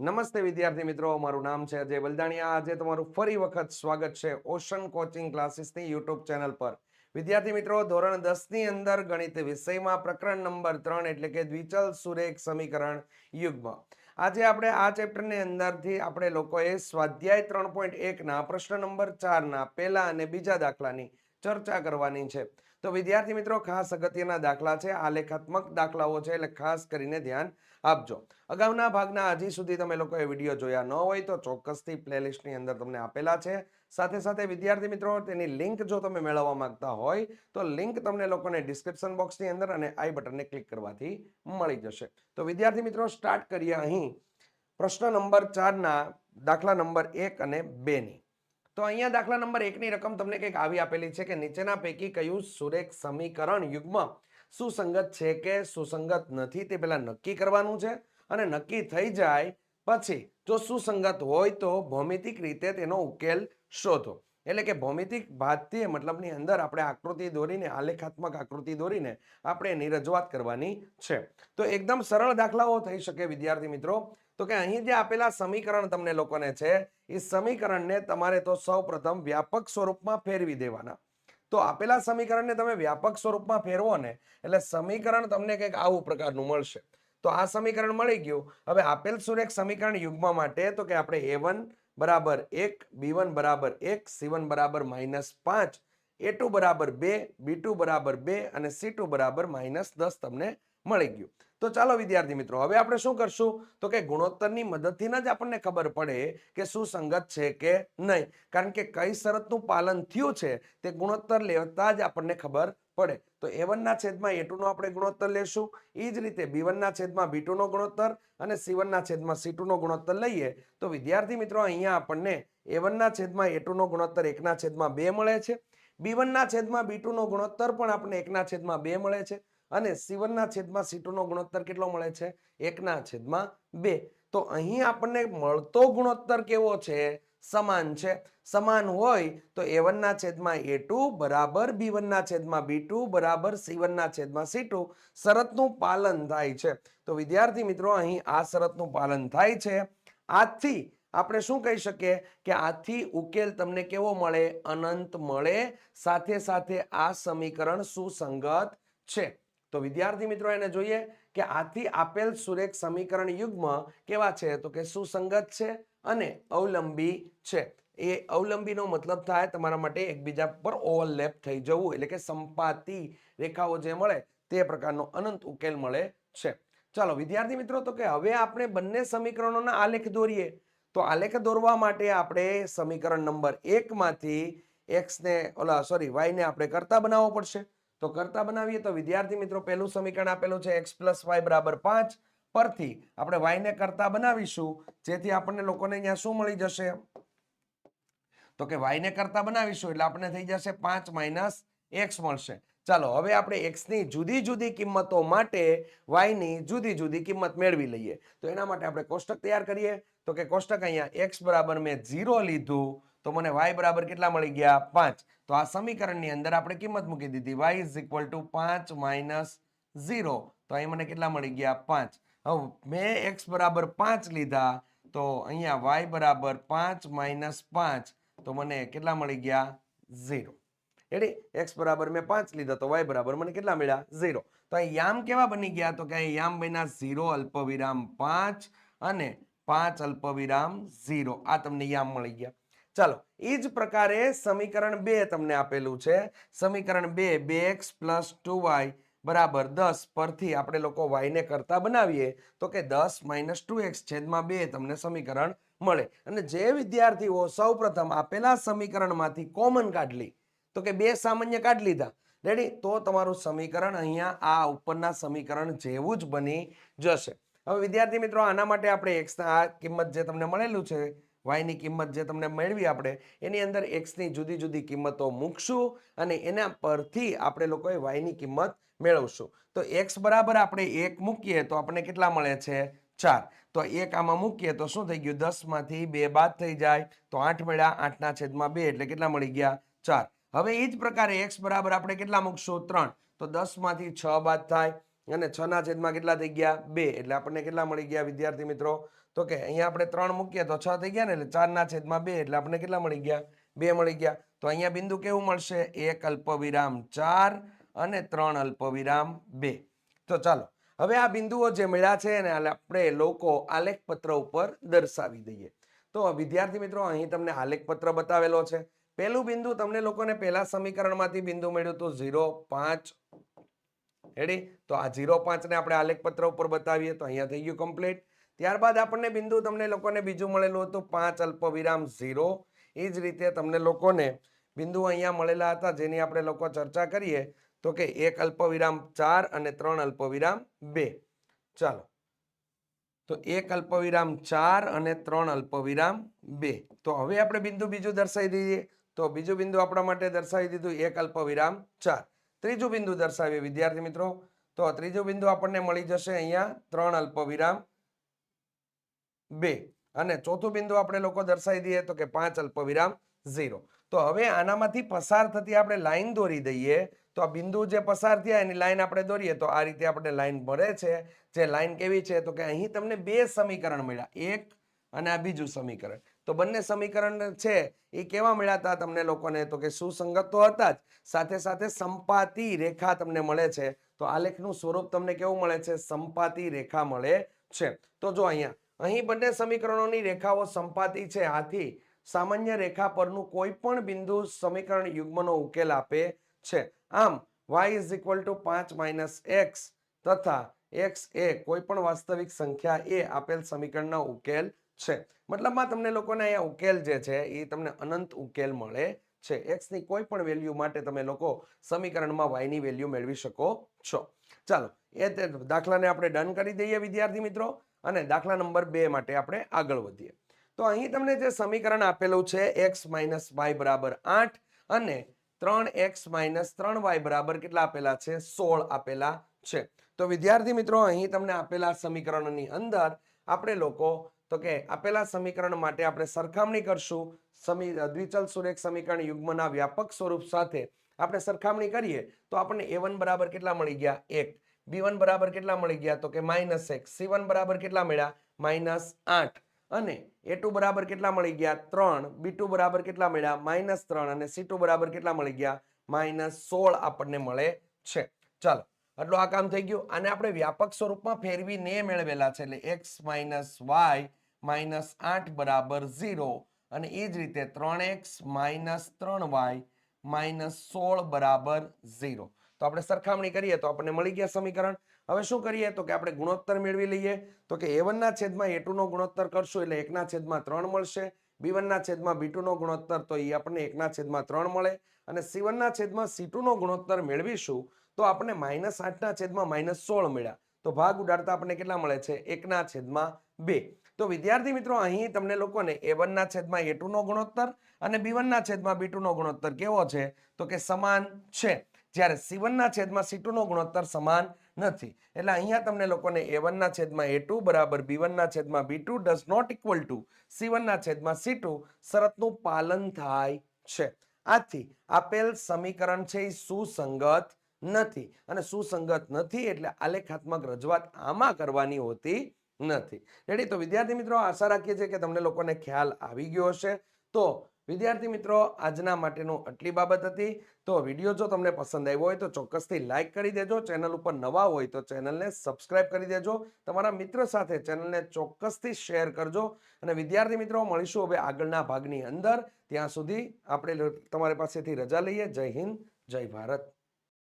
નમસ્તે વિદ્યાર્થી મિત્રો, મારું નામ છે અજય વલદાણિયા. આજે તમારું ફરી વખત સ્વાગત છે ઓશન કોચિંગ ક્લાસીસની યુટ્યુબ ચેનલ પર. વિદ્યાર્થી મિત્રો, ધોરણ 10 ની અંદર ગણિત વિષયમાં પ્રકરણ નંબર 3 એટલે કે દ્વિચલ સુરેખ સમીકરણ યુગ્મ. આજે આપણે આ ચેપ્ટરની અંદરથી આપણે લોકોએ સ્વાધ્યાય 3.1 ના પ્રશ્ન નંબર 4 ના પહેલા અને બીજા દાખલાની ચર્ચા કરવાની છે. તો વિદ્યાર્થી મિત્રો, ખાસ અગત્યના દાખલા છે, આલેખાત્મક દાખલાઓ છે, એટલે ખાસ કરીને ધ્યાન આપજો. અગાઉના ભાગના હજી સુધી તમે લોકોએ વિડીયો જોયા ન હોય તો ચોક્કસથી પ્લેલિસ્ટની અંદર તમને આપેલા છે. સાથે સાથે વિદ્યાર્થી મિત્રો, તેની લિંક જો તમે મેળવવા માંગતા હોય તો લિંક તમને લોકોને ડિસ્ક્રિપ્શન બોક્સની અંદર અને આઈ બટનને ક્લિક કરવાથી મળી જશે. તો વિદ્યાર્થી મિત્રો, સ્ટાર્ટ કરીએ અહીં પ્રશ્ન નંબર 4 ના દાખલા નંબર 1 અને 2 ની. તો અહીંયા દાખલા નંબર 1 ની રકમ તમને કંઈક આવી આપેલી છે કે નીચેના પૈકી કયું સુરેખ સમીકરણ યુગ્મ સુસંગત છે કે સુસંગત નથી તે પહેલા નક્કી કરવાનું છે. અને નક્કી થઈ જાય પછી જો સુસંગત હોય તો ભૌમિતિક રીતે તેનો ઉકેલ શોધો. એટલે કે ભૌમિતિક ભાતીય મતલબની અંદર આપણે આકૃતિ દોરીને, આલેખાત્મક આકૃતિ દોરીને આપણે એની રજૂઆત કરવાની છે. તો એકદમ સરળ દાખલાઓ થઈ શકે વિદ્યાર્થી મિત્રો. તો કે અહીં જે આપેલા સમીકરણ તમને લોકોને છે એ સમીકરણને તમારે તો સૌપ્રથમ વ્યાપક સ્વરૂપમાં ફેરવી દેવાના. તો આપેલા સમીકરણને તમે વ્યાપક સ્વરૂપમાં ફેરવો ને એટલે સમીકરણ તમને કંઈક આવું પ્રકારનું મળશે. તો આ સમીકરણ મળી ગયું. હવે આપેલ સુરેખ સમીકરણ યુગ્મ માટે તો કે આપણે a1 બરાબર 1, b1 બરાબર 1, c1 બરાબર -5, a2 બરાબર 2, b2 બરાબર 2 અને c2 બરાબર -10 તમને મળી ગયું. તો ચાલો વિદ્યાર્થી મિત્રો, હવે આપણે શું કરશું તો કે ગુણોત્તરની મદદથી જ આપણને ખબર પડે કે સુસંગત છે કે નહીં. કારણ કે કઈ શરતનું પાલન થયું છે તે ગુણોત્તર લેતા જ આપણને ખબર પડે. તો a1 ના છેદમાં a2 નો આપણે ગુણોત્તર લેશું. એ જ રીતે b1 ના છેદમાં b2 નો ગુણોત્તર અને c1 ના છેદમાં c2 નો ગુણોત્તર લઈએ તો વિદ્યાર્થી મિત્રો, અહીંયા આપણને a1 ના છેદમાં a2 નો ગુણોત્તર 1 ના છેદમાં 2 મળે છે. b1 ના છેદમાં b2 નો ગુણોત્તર પણ આપણે 1 ના છેદમાં 2 મળે છે. અને c1 ના છેદમાં c2 નો ગુણોત્તર કેટલો મળે છે? 1 ના છેદમાં 2. તો અહીં આપણને મળતો ગુણોત્તર કેવો છે? સમાન છે. સમાન હોય તો a1 ના છેદમાં a2 બરાબર b1 ના છેદમાં b2 બરાબર c1 ના છેદમાં c2 શરતનું પાલન થાય છે. તો વિદ્યાર્થી મિત્રો, અહીં આ શરતનું પાલન થાય છે. આથી આપણે શું કહી શકીએ કે આથી ઉકેલ તમને કેવો મળે? અનંત મળે. સાથે સાથે આ સમીકરણ સુસંગત છે. તો વિદ્યાર્થી મિત્રો, એને જોઈએ કે આથી આપેલ સુરેખ સમીકરણ યુગ્મ કેવા છે તો કે સુસંગત છે અને અવલંબી છે. એ અવલંબીનો મતલબ થાય તમારા માટે એકબીજા પર ઓવરલેપ થઈ જવું, એટલે કે સંપાતી રેખાઓ જે મળે તે પ્રકારનો અનંત ઉકેલ મળે છે. ચાલો વિદ્યાર્થી મિત્રો, તો કે હવે આપણે બંને સમીકરણોના આલેખ દોરીએ. તો આલેખ દોરવા માટે આપણે સમીકરણ નંબર 1 માંથી y ને આપણે કરતા બનાવવો પડશે. તો કરતા બનાવીએ તો વિદ્યાર્થી મિત્રો, પહેલું સમીકરણ આપેલું છે x + y = 5. પરથી આપણે y ને કરતા બનાવીશું, જેથી આપણને લોકોને અહીંયા શું મળી જશે તો કે y ને કરતા બનાવીશું એટલે આપણે થઈ જશે 5 - x મળશે. ચાલો હવે આપણે x ની જુદી જુદી કિંમતો માટે y ની જુદી જુદી કિંમત મેળવી લઈએ. તો એના માટે આપણે કોષ્ટક તૈયાર કરીએ. તો કે કોષ્ટક અહીંયા x બરાબર મેં 0 લીધું તો મને y બરાબર કેટલા મળી ગયા? 5. તો આ સમીકરણની અંદર આપણે કિંમત મૂકી દીધી y = 5 - 0. તો અહીં મને કેટલા મળી ગયા? 5. હવે મેં x બરાબર 5 લીધા તો અહીંયા y બરાબર 5 - 5 તો મને કેટલા મળી ગયા? 0. રેડી? x બરાબર મેં 5 લીધા તો y બરાબર મને કેટલા મળ્યા? 0. તો અહીં યામ કેવા બની ગયા તો કે અહીં યામ બન્યા 0 અલ્પવિરામ 5 અને 5 અલ્પવિરામ 0. આ તમને યામ મળી ગયા. ચાલો એ જ પ્રકારે સમીકરણ 2 તમને આપેલું છે. સમીકરણ 2 2x + 2y બરાબર 10 પરથી આપણે લોકો y ને કરતા બનાવીએ તો કે 10 - 2x છેદમાં 2 તમને સમીકરણ મળે. અને જે વિદ્યાર્થીઓ સૌપ્રથમ આપેલા સમીકરણમાંથી કોમન કાઢલી તો કે 2 સામાન્ય કાઢી લીધા, રેડી, તો તમારું સમીકરણ અહીંયા આ ઉપરના સમીકરણ જેવું જ બની જશે. હવે વિદ્યાર્થી મિત્રો, આના માટે આપણે x ના આ કિંમત જે તમને મળેલું છે, y ની કિંમત જે તમને મેળવી આપણે એની અંદર x ની જુદી જુદી કિંમતો મૂકશું અને એના પરથી આપણે લોકોએ y ની કિંમત મેળવશું. તો x બરાબર આપણે 1 મૂકીએ તો આપણને કેટલા મળે છે? 4. તો 1 આમાં મૂકીએ તો શું થઈ ગયું? 10 માંથી 2 બાદ થઈ જાય તો 8 મળ્યા. 8 ના છેદમાં 2 એટલે કેટલા મળી ગયા? 4. હવે એ જ પ્રકારે x બરાબર આપણે કેટલા મૂકશું? 3. તો 10 માંથી 6 બાદ થાય અને 6 ના છેદમાં કેટલા થઈ ગયા 2 એટલે આપણને કેટલા મળી ગયા વિદ્યાર્થી મિત્રો તો કે અહીંયા આપણે 3 મૂકીએ તો 6 થઈ ગયા ને એટલે 4 ના છેદમાં 2 એટલે આપણને કેટલા મળી ગયા 2 મળી ગયા તો અહીંયા બિંદુ કેવું મળશે 1 અલ્પવિરામ 4 અને 3 અલ્પવિરામ 2 તો ચાલો હવે આ બિંદુઓ જે મળ્યા છે એને આપણે લોકો આલેખ પત્ર ઉપર દર્શાવી દઈએ તો વિદ્યાર્થી મિત્રો અહીં તમને આલેખ પત્ર બતાવેલો છે પહેલું બિંદુ તમને લોકોને પહેલા સમીકરણમાંથી બિંદુ મળ્યું હતું 0.5 રેડી તો આ 0.5 ને આપણે આલેખ પત્ર ઉપર બતાવીએ તો અહીંયા થઈ ગયું કમ્પ્લીટ ત્યારબાદ આપણને બિંદુ તમને લોકોને બીજું મળેલું હતું 5 અલ્પવિરામ 0 એ જ રીતે તમને લોકોને બિંદુ અહીંયા મળેલા હતા જેની આપણે લોકો ચર્ચા કરીએ તો કે 1 અલ્પવિરામ 4 અને 3 અલ્પવિરામ 2 ચાલો તો 1 અલ્પવિરામ 4 અને 3 અલ્પવિરામ 2 તો હવે આપણે બિંદુ બીજું દર્શાવી દઈએ તો બીજું બિંદુ આપણા માટે દર્શાવી દીધું 1 અલ્પવિરામ 4 ત્રીજું બિંદુ દર્શાવીએ વિદ્યાર્થી મિત્રો તો ત્રીજું બિંદુ આપણને મળી જશે અહીંયા 3 અલ્પવિરામ 2 અને ચોથું બિંદુ આપણે લોકો દર્શાવી દઈએ તો કે 5 અલ્પવિરામ 0 તો હવે આનામાંથી પસાર થતી આપણે લાઈન દોરી દઈએ તો આ બિંદુ જે પસાર થયા એની લાઈન આપણે દોરીએ તો આ રીતે આપણે લાઈન મળે છે જે લાઈન કેવી છે તો કે અહીં તમને બે સમીકરણ મળ્યા એક અને આ બીજું સમીકરણ તો બંને સમીકરણ છે એ કેવા મળ્યા હતા તમને લોકોને તો કે સુસંગત તો હતા જ સાથે સાથે સંપાતી રેખા તમને મળે છે તો આલેખનું સ્વરૂપ તમને કેવું મળે છે સંપાતી રેખા મળે છે તો જો અહીંયા અહીં બંને સમીકરણોની રેખાઓ સંપાતી છે આથી સામાન્ય રેખા પરનું કોઈ પણ બિંદુ સમીકરણ યુગ્મનો ઉકેલ આપે છે આમ y = 5 - x તથા x એ કોઈ પણ વાસ્તવિક સંખ્યા એ આપેલ સમીકરણનો ઉકેલ છે મતલબમાં તમને લોકોને અહીંયા ઉકેલ જે છે એ તમને અનંત ઉકેલ મળે છે x ની કોઈ પણ વેલ્યુ માટે તમે લોકો સમીકરણમાં y ની વેલ્યુ મેળવી શકો છો ચાલો એ દાખલાને આપણે ડન કરી દઈએ વિદ્યાર્થી મિત્રો અને દાખલા નંબર 2 માટે આપણે આગળ વધીએ તો અહીં તમને જે સમીકરણ આપેલું છે x - y = 8 અને 3x - 3y બરાબર કેટલા આપેલા છે 16 આપેલા છે તો વિદ્યાર્થી મિત્રો અહીં તમને આપેલા સમીકરણની અંદર આપણે લોકો તો કે આપેલા સમીકરણ માટે આપણે સરખામણી કરશું દ્વિચલ સુરેખ સમીકરણ યુગ્મના વ્યાપક સ્વરૂપ સાથે આપણે સરખામણી કરીએ તો આપણને a1 બરાબર કેટલા મળી ગયા 1 b1 બરાબર કેટલા મળી ગયા તો કે -1 c1 બરાબર કેટલા મળ્યા -8 અને a2 બરાબર કેટલા મળી ગયા 3 b2 બરાબર કેટલા મળ્યા -3 અને c2 બરાબર કેટલા મળી ગયા -16 આપણને મળે છે ચાલો આટલું આ કામ થઈ ગયું અને આપણે વ્યાપક સ્વરૂપમાં ફેરવીને મેળવેલા છે એટલે x - y -8 બરાબર 0 અને એ જ રીતે 3x - 3y -16 બરાબર 0 તો આપણે સરખામણી કરીએ તો આપણને મળી ગયા સમીકરણ હવે શું કરીએ તો કે આપણે ગુણોત્તર મેળવી લઈએ તો કે a1 ના છેદમાં a2 નો ગુણોત્તર કરશું એટલે 1 ના છેદમાં 3 મળશે b1 ના છેદમાં b2 નો ગુણોત્તર તો એ આપણને 1 ના છેદમાં 3 મળે અને c1 ના છેદમાં c2 નો ગુણોત્તર મેળવીશું તો આપણને -8 ના છેદમાં -16 મળ્યા તો ભાગ ઉડાડતા આપણને કેટલા મળે છે 1 ના છેદમાં 2 તો વિદ્યાર્થી મિત્રો અહીં તમને લોકોને a1 ના છેદમાં a2 નો ગુણોત્તર અને b1 ના છેદમાં b2 નો ગુણોત્તર કેવો છે તો કે સમાન છે જ્યારે c1 ના છેદમાં c2 નો ગુણોત્તર સમાન નથી એટલે અહીંયા તમને લોકોને a1 ના છેદમાં a2 બરાબર b1 ના છેદમાં b2 does not equal to c1 ના છેદમાં c2 શરતનું પાલન થાય છે આથી આપેલ સમીકરણ છે એ સુસંગત નથી અને સુસંગત નથી એટલે આલેખાત્મક રજૂઆત આમાં કરવાની હોતી નથી રેડી તો વિદ્યાર્થી મિત્રો આશા રાખીએ છીએ કે તમને લોકોને ખ્યાલ આવી ગયો હશે તો વિદ્યાર્થી મિત્રો આજના માટેનું આટલી બાબત હતી તો વિડીયો જો તમને પસંદ આવ્યો હોય તો ચોક્કસથી લાઈક કરી દેજો ચેનલ ઉપર નવા હોય તો ચેનલને સબસ્ક્રાઇબ કરી દેજો તમારા મિત્ર સાથે ચેનલને ચોક્કસથી શેર કરજો અને વિદ્યાર્થી મિત્રો મળીશું હવે આગળના ભાગની અંદર ત્યાં સુધી આપણે તમારી પાસેથી રજા લઈએ જય હિન્દ જય ભારત